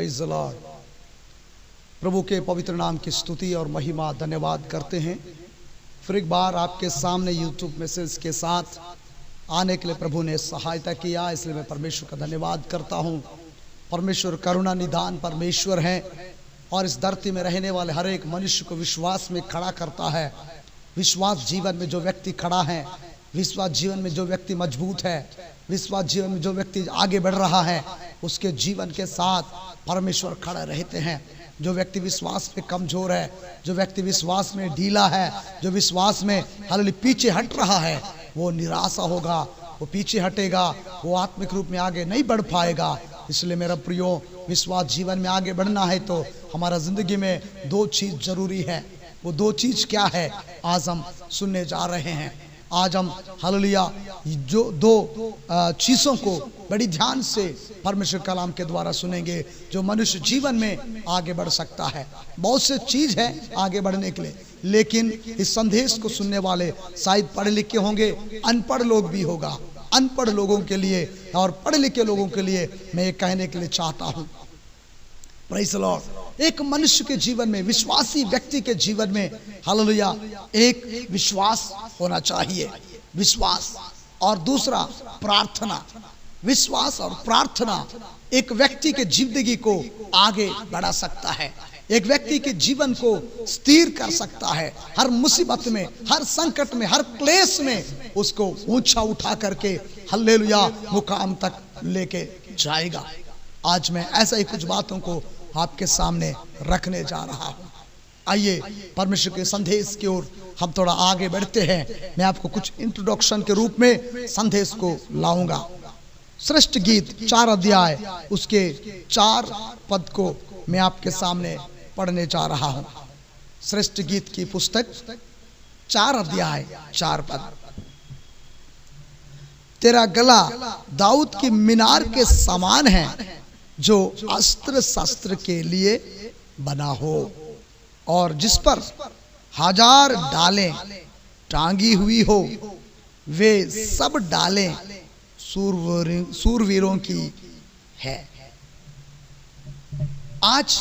Praise the Lord. प्रभु के पवित्र नाम की स्तुति और महिमा धन्यवाद करते हैं। फिर एक बार आपके सामने यूट्यूब मैसेज के साथ आने के लिए प्रभु ने सहायता किया, इसलिए मैं परमेश्वर का धन्यवाद करता हूं। परमेश्वर करुणा निदान परमेश्वर है और इस धरती में रहने वाले हर एक मनुष्य को विश्वास में खड़ा करता है। विश्वास जीवन में जो व्यक्ति खड़ा है, विश्वास जीवन में जो व्यक्ति मजबूत है, विश्वास जीवन में जो व्यक्ति आगे बढ़ रहा है, उसके जीवन के साथ परमेश्वर खड़े रहते हैं। जो व्यक्ति विश्वास में कमजोर है, जो व्यक्ति विश्वास में ढीला है, जो विश्वास में हालेलुया पीछे हट रहा है, वो निराशा होगा, वो पीछे हटेगा, वो आत्मिक रूप में आगे नहीं बढ़ पाएगा। इसलिए मेरा प्रियो, विश्वास जीवन में आगे बढ़ना है तो हमारा जिंदगी में दो चीज जरूरी है। वो दो चीज क्या है, आज हम सुनने जा रहे हैं। आज हम हालेलुया जो दो चीज़ों को बड़ी ध्यान से परमेश्वर कलाम के द्वारा सुनेंगे, जो मनुष्य जीवन में आगे बढ़ सकता है। बहुत से चीज़ है आगे बढ़ने के लिए, लेकिन इस संदेश को सुनने वाले शायद पढ़े लिखे होंगे, अनपढ़ लोग भी होगा। अनपढ़ लोगों के लिए और पढ़े लिखे लोगों के लिए मैं ये कहने के लिए चाहता हूँ, प्रेज़ द लॉर्ड। एक मनुष्य के जीवन में, विश्वासी व्यक्ति के जीवन में हालेलुया एक विश्वास होना चाहिए, विश्वास। और दूसरा प्रार्थना। विश्वास और प्रार्थना एक व्यक्ति के जिंदगी को आगे बढ़ा सकता है, एक व्यक्ति के जीवन को स्थिर कर सकता है। हर मुसीबत में, हर संकट में, हर क्लेश में उसको ऊंचा उठा करके हालेलुया मुकाम तक लेके जाएगा। आज मैं ऐसा ही कुछ बातों को आपके सामने रखने जा रहा हूं। आइए परमेश्वर के संदेश की ओर हम थोड़ा आगे बढ़ते हैं। मैं आपको कुछ इंट्रोडक्शन के रूप में संदेश को लाऊंगा। श्रेष्ठ गीत 4 अध्याय उसके 4 पद को मैं आपके सामने पढ़ने जा रहा हूं। श्रेष्ठ गीत की पुस्तक 4 अध्याय 4 पद। तेरा गला दाऊद की मीनार के समान है, जो अस्त्र शस्त्र के लिए बना हो, और जिस पर 1000 डालें टांगी हुई हो, वे सब डालें सूरवीरों की है। आज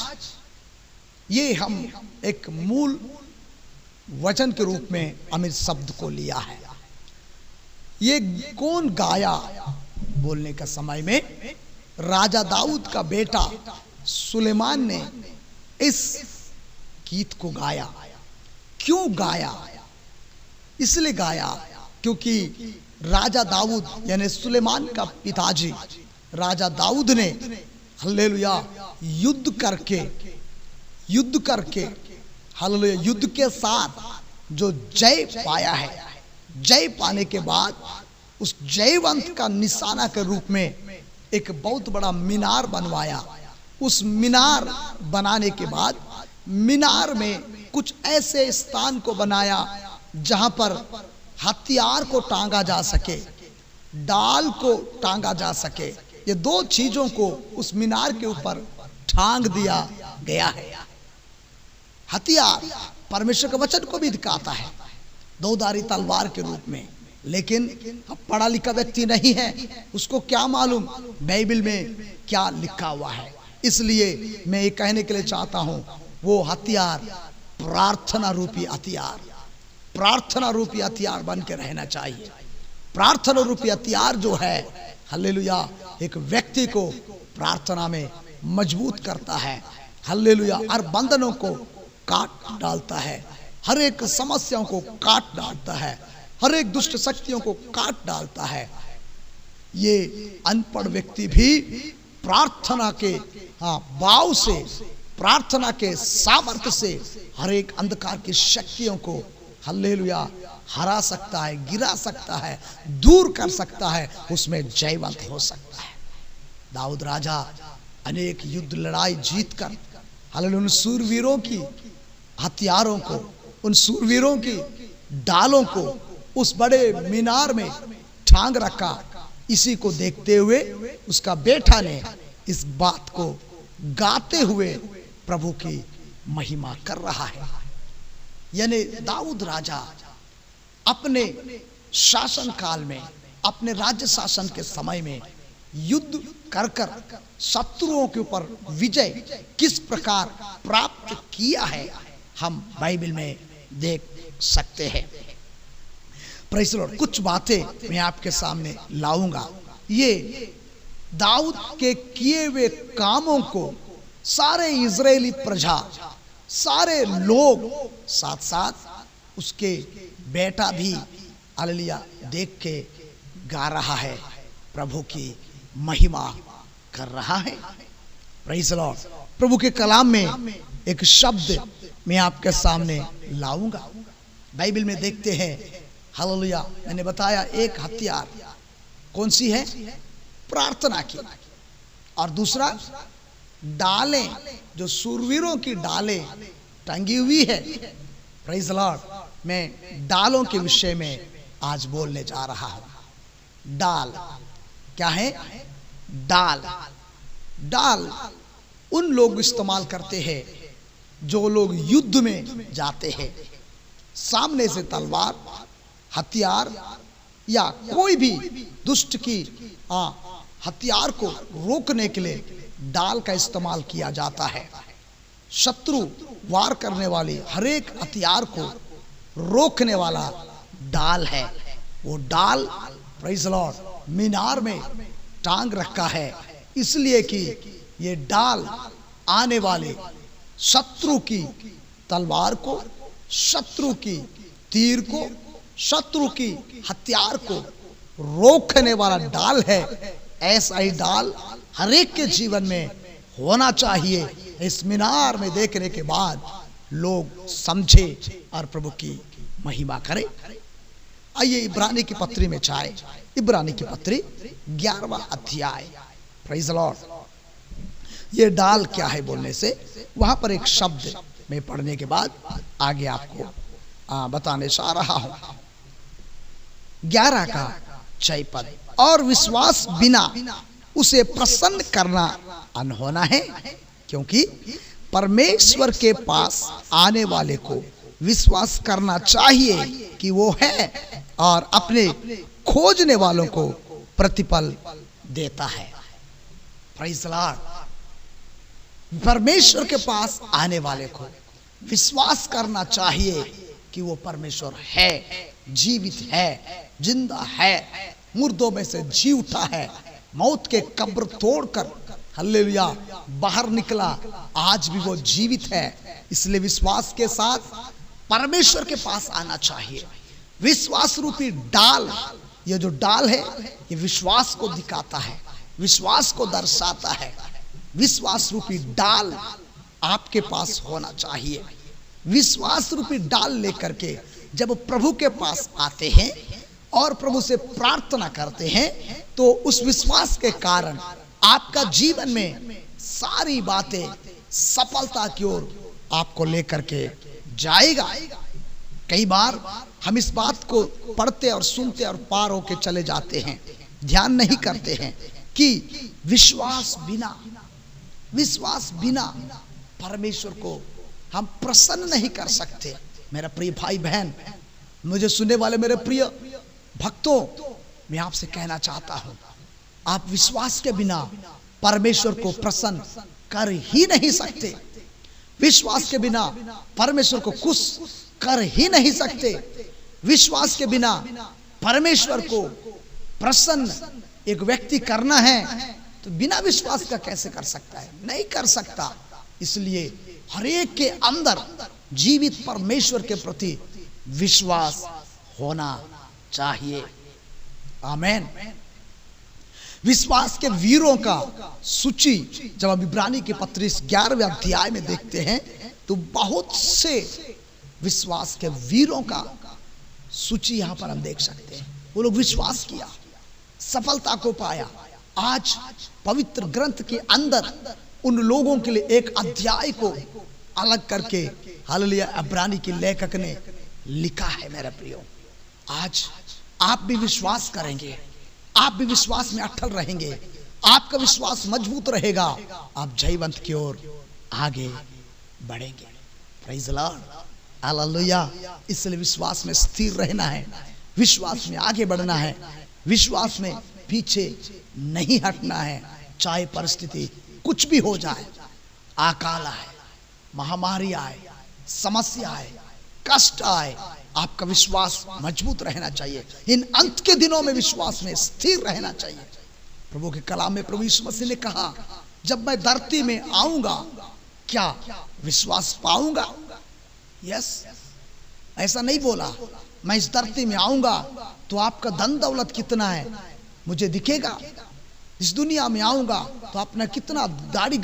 ये हम एक मूल वचन के रूप में अमित शब्द को लिया है। ये कौन गाया बोलने का समय में राजा दाऊद का बेटा सुलेमान ने इस गीत को गाया। क्यों गाया? इसलिए गाया क्योंकि राजा दाऊद यानी सुलेमान का पिताजी राजा दाऊद ने हालेलुया युद्ध करके हालेलुया युद्ध के साथ जो जय पाया है, जय पाने के बाद उस जयवंत का निशाना के रूप में एक बहुत बड़ा मीनार बनवाया। उस मीनार बनाने के बाद मीनार में कुछ ऐसे स्थान को बनाया जहां पर हथियार को टांगा जा सके, डाल को टांगा जा सके। ये दो चीजों को उस मीनार के ऊपर टांग दिया गया है। हथियार परमेश्वर के वचन को भी दिखाता है, दोधारी तलवार के रूप में। लेकिन अब पढ़ा लिखा व्यक्ति नहीं है, उसको क्या मालूम बाइबल में क्या लिखा हुआ है। इसलिए मैं ये कहने के लिए चाहता हूं, वो हथियार प्रार्थना रूपी हथियार, प्रार्थना रूपी हथियार बन के रहना चाहिए। प्रार्थना रूपी हथियार जो है हालेलुया एक व्यक्ति को प्रार्थना में मजबूत करता है। हालेलुया हर बंधनों को काट डालता है, हर एक समस्याओं को काट डालता है, हर एक दुष्ट शक्तियों को काट डालता है। ये अनपढ़ व्यक्ति भी प्रार्थना के भाव से, प्रार्थना के सामर्थ्य से हर एक अंधकार की शक्तियों को हालेलुया हरा सकता है, गिरा सकता है, दूर कर सकता है, उसमें जयवंत हो सकता है। दाऊद राजा अनेक युद्ध लड़ाई जीत कर हालेलुया उन सूरवीरों की हथियारों को, उन सूरवीरों की डालों को उस बड़े मीनार में टांग रखा। इसी को देखते हुए उसका बेटा ने इस बात को गाते हुए प्रभु की महिमा कर रहा है। यानी दाऊद राजा अपने शासन काल में, अपने राज्य शासन के समय में युद्ध कर कर शत्रुओं के ऊपर विजय किस प्रकार प्राप्त किया है हम बाइबल में देख सकते हैं। Praise the Lord. कुछ बातें मैं आपके सामने लाऊंगा। ये दाऊद के किए हुए कामों को सारे इजरायली प्रजा, सारे लोग, साथ साथ उसके बेटा भी हालेलुया देख के गा रहा है, प्रभु की महिमा कर रहा है। Praise the Lord. प्रभु के कलाम में एक शब्द मैं आपके सामने लाऊंगा। बाइबल में देखते हैं, हालेलुया, मैंने बताया एक हथियार कौन सी है? प्रार्थना की। और दूसरा डालें, जो सूरवीरों की डालें टंगी हुई है। Praise the Lord. मैं डालों के विषय में आज बोलने जा रहा हूं। डाल क्या है? डाल। डाल उन लोग इस्तेमाल करते हैं जो लोग युद्ध में जाते हैं। सामने से तलवार, हथियार या कोई भी दुष्ट की हथियार को रोकने के लिए डाल का इस्तेमाल किया जाता है। शत्रु वार करने वाली हर एक हथियार को रोकने वाला डाल है। वो डाल, प्रेज़ द लॉर्ड, मीनार में टांग रखा है, इसलिए कि ये डाल आने वाले शत्रु की तलवार को, शत्रु की तीर को, शत्रु की हथियार को रोकने वाला डाल है। ऐसा ही डाल हर एक के जीवन में होना चाहिए। इस मीनार में देखने के बाद लोग समझे और प्रभु की महिमा करें। आइए इब्रानी की पत्री में जाए। इब्रानी की पत्री 11वां अध्याय। Praise the Lord. ये डाल क्या है बोलने से वहां पर एक शब्द में पढ़ने के बाद आगे आपको बताने जा रहा हूं। 11 का 6 पद। और विश्वास बिना उसे प्रसन्न करना अनहोना है, क्योंकि परमेश्वर के पास आने वाले को विश्वास करना चाहिए कि वो है और अपने खोजने वालों को प्रतिफल देता है। Praise the Lord. परमेश्वर के पास आने वाले को विश्वास करना चाहिए कि वो परमेश्वर है, जीवित है, जिंदा है, मुर्दों में से जी उठा है, मौत के कब्र तोड़कर हालेलुया बाहर निकला, आज भी वो जीवित है। इसलिए विश्वास के साथ परमेश्वर के पास आना चाहिए। विश्वास रूपी डाल, ये जो डाल है ये विश्वास को दिखाता है, विश्वास को दर्शाता है। विश्वास रूपी डाल आपके पास होना चाहिए। विश्वास रूपी डाल लेकर के जब प्रभु के पास आते हैं और प्रभु से प्रार्थना करते हैं तो उस विश्वास के कारण आपका जीवन में सारी बातें सफलता की ओर आपको लेकर के जाएगा। कई बार हम इस बात को पढ़ते और सुनते और पार होके चले जाते हैं, ध्यान नहीं करते हैं कि विश्वास बिना परमेश्वर को हम प्रसन्न नहीं कर सकते। मेरा प्रिय भाई बहन, मुझे सुनने वाले मेरे प्रिय भक्तों, मैं आपसे कहना चाहता हूं, आप विश्वास के बिना परमेश्वर को प्रसन्न कर ही नहीं सकते। विश्वास के बिना परमेश्वर को खुश कर ही नहीं सकते। विश्वास के बिना परमेश्वर को प्रसन्न एक व्यक्ति करना है तो बिना विश्वास का कैसे कर सकता है? नहीं कर सकता। इसलिए हर एक के अंदर जीवित परमेश्वर के प्रति विश्वास होना चाहिए। आमेन। विश्वास के वीरों का सूची जब हम इब्रानी की पत्री 11वें अध्याय में देखते हैं तो बहुत से विश्वास के वीरों का सूची यहां पर हम देख सकते हैं। वो लोग विश्वास किया, सफलता को पाया। आज पवित्र ग्रंथ के अंदर उन लोगों के लिए एक अध्याय को अलग करके हालेलुया इब्रानी के लेखक ने लिखा है। मेरे प्रियो, आज आप भी विश्वास करेंगे, आप भी विश्वास में अटल रहेंगे, आपका विश्वास मजबूत रहेगा, आप जयवंत की ओर आगे बढ़ेंगे। Praise the Lord, hallelujah. इसलिए विश्वास में स्थिर रहना है, विश्वास में आगे बढ़ना है, विश्वास में पीछे नहीं हटना है, चाहे परिस्थिति कुछ भी हो जाए, अकाल आए, महामारी आए, समस्या आए, कष्ट आए, आपका विश्वास मजबूत रहना चाहिए। इन अंत के दिनों में विश्वास में स्थिर रहना चाहिए। प्रभु के कलाम में प्रभु यीशु मसीह ने कहा, जब मैं धरती में आऊंगा क्या विश्वास पाऊंगा? यस, ऐसा नहीं बोला मैं इस धरती में आऊंगा तो आपका धन दौलत कितना है मुझे दिखेगा, इस दुनिया में आऊंगा तो अपना कितना गाड़ी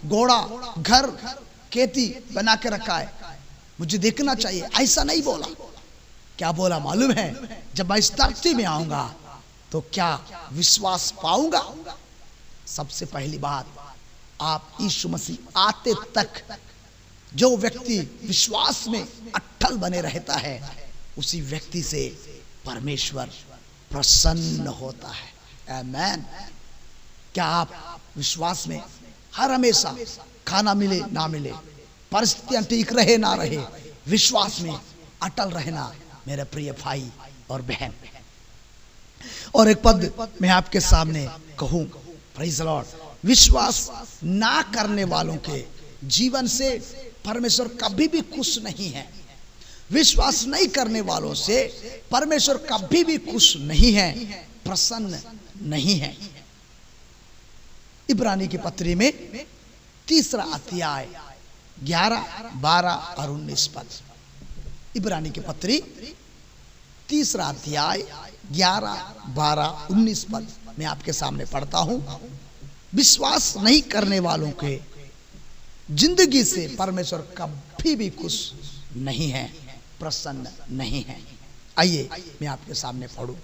घोड़ा घर खेती बना के रखा है मुझे देखना चाहिए, ऐसा नहीं बोला। क्या बोला मालूम है? जब मैं इस धरती में आऊंगा तो क्या विश्वास पाऊंगा? सबसे पहली बात, आप यीशु मसीह आते तक जो व्यक्ति विश्वास में अट्टल बने रहता है, उसी व्यक्ति से परमेश्वर प्रसन्न होता है। आमेन। क्या आप विश्वास में हर हमेशा, खाना मिले ना मिले, परिस्थितियां ठीक रहे ना रहे, विश्वास में अटल रहना मेरे प्रिय भाई और बहन। और एक पद मैं आपके सामने कहूं, प्रेज़ द लॉर्ड, विश्वास ना करने वालों के जीवन से परमेश्वर कभी भी खुश नहीं है। विश्वास नहीं करने वालों से परमेश्वर कभी भी खुश नहीं है, प्रसन्न नहीं है। इब्रानी की पत्री में 3 अध्याय 11, 12 और 19 पद। इब्रानी की पत्री 3 अध्याय 11, 12, 19 पद मैं आपके सामने पढ़ता हूं। विश्वास नहीं करने वालों के जिंदगी से परमेश्वर कभी भी खुश नहीं है, प्रसन्न नहीं है। आइए मैं आपके सामने पढ़ूं।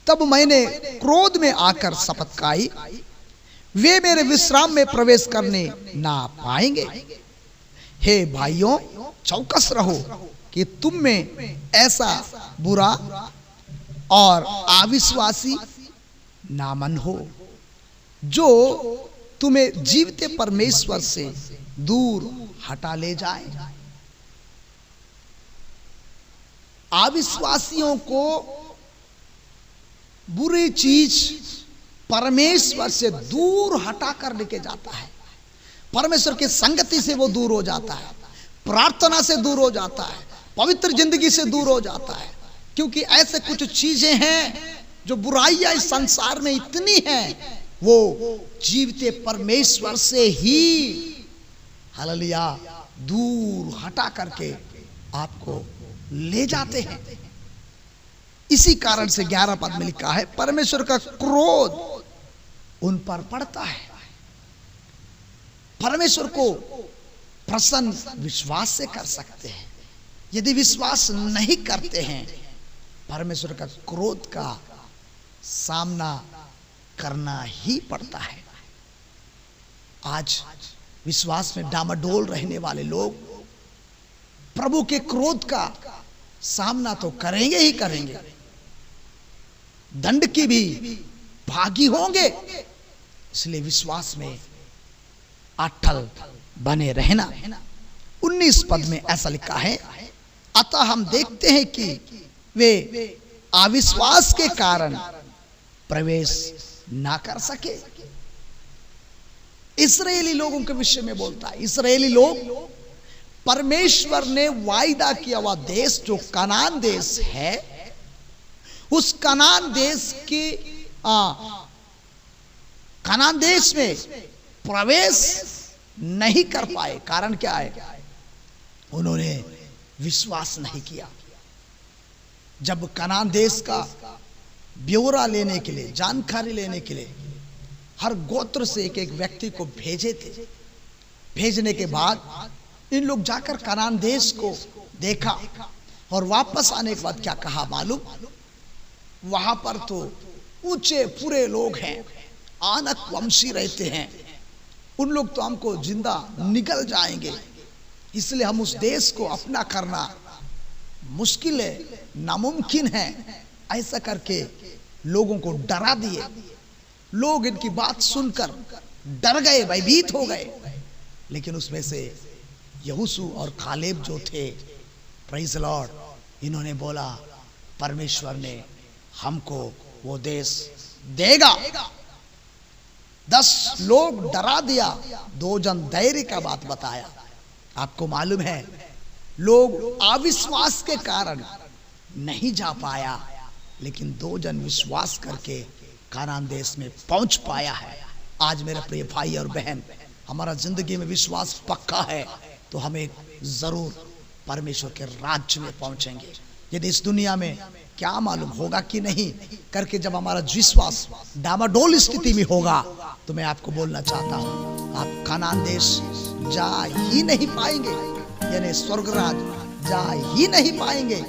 तब मैंने क्रोध में आकर शपथ खाई, वे मेरे विश्राम में प्रवेश करने ना पाएंगे। हे भाइयों, चौकस रहो कि तुम में ऐसा बुरा और अविश्वासी ना मन हो जो तुम्हें जीवते परमेश्वर से दूर हटा ले जाए। अविश्वासियों को बुरी चीज परमेश्वर से दूर हटा कर लेके जाता है। परमेश्वर की संगति से वो दूर हो जाता है, प्रार्थना से दूर हो जाता है, पवित्र जिंदगी से दूर हो जाता है। क्योंकि ऐसे कुछ चीजें हैं जो बुराइयां इस संसार में इतनी हैं, वो जीवते परमेश्वर से ही हालेलुया दूर हटा करके आपको ले जाते हैं। इसी कारण से 11 पद में लिखा है, परमेश्वर का क्रोध उन पर पड़ता है। परमेश्वर को प्रसन्न विश्वास से कर सकते हैं। यदि विश्वास नहीं करते हैं, परमेश्वर का क्रोध का सामना करना ही पड़ता है। आज विश्वास में डामाडोल रहने वाले लोग प्रभु के क्रोध का सामना तो करेंगे ही करेंगे, दंड की भी भागी होंगे। इसलिए विश्वास में अटल बने रहना। 19 पद में ऐसा लिखा है, अतः हम देखते हैं कि वे अविश्वास के कारण प्रवेश ना कर सके। इस्राएली लोगों के विषय में बोलता है। इस्राएली लोग, परमेश्वर ने वायदा किया हुआ देश जो कनान देश है, उस कनान देश के कनान देश में प्रवेश नहीं कर पाए। कारण क्या है? उन्होंने विश्वास नहीं किया। जब कनान देश का ब्यौरा लेने के लिए, जानकारी लेने के लिए हर गोत्र से एक एक व्यक्ति को भेजे थे। भेजने के बाद इन लोग जाकर कनान देश को देखा और वापस आने के बाद क्या कहा मालूम? वहां पर तो ऊंचे पूरे लोग हैं, आनक वंशी रहते हैं, उन लोग तो हमको जिंदा निकल जाएंगे, इसलिए हम उस देश को अपना करना मुश्किल है, नामुमकिन है। ऐसा करके लोगों को डरा दिए। लोग इनकी बात सुनकर डर गए, भयभीत हो गए। लेकिन उसमें से यहोशू और कालेब जो थे, प्रेज़ द लॉर्ड, इन्होंने बोला परमेश्वर ने हमको वो देश देगा। 10 लोग डरा दिया, 2 जन धैर्य का बात बताया। आपको मालूम है, लोग अविश्वास के कारण नहीं जा पाया, लेकिन 2 जन विश्वास करके कानान देश में पहुंच पाया है। आज मेरे प्रिय भाई और बहन, हमारा जिंदगी में विश्वास पक्का है तो हमें जरूर परमेश्वर के राज्य में पहुंचेंगे। यदि इस दुनिया में क्या मालूम होगा कि नहीं करके जब हमारा विश्वास डामाडोल स्थिति में होगा, तो मैं आपको बोलना चाहता हूं, आप कानान देश जा ही नहीं पाएंगे, यानी स्वर्ग राज जा ही नहीं पाएंगे।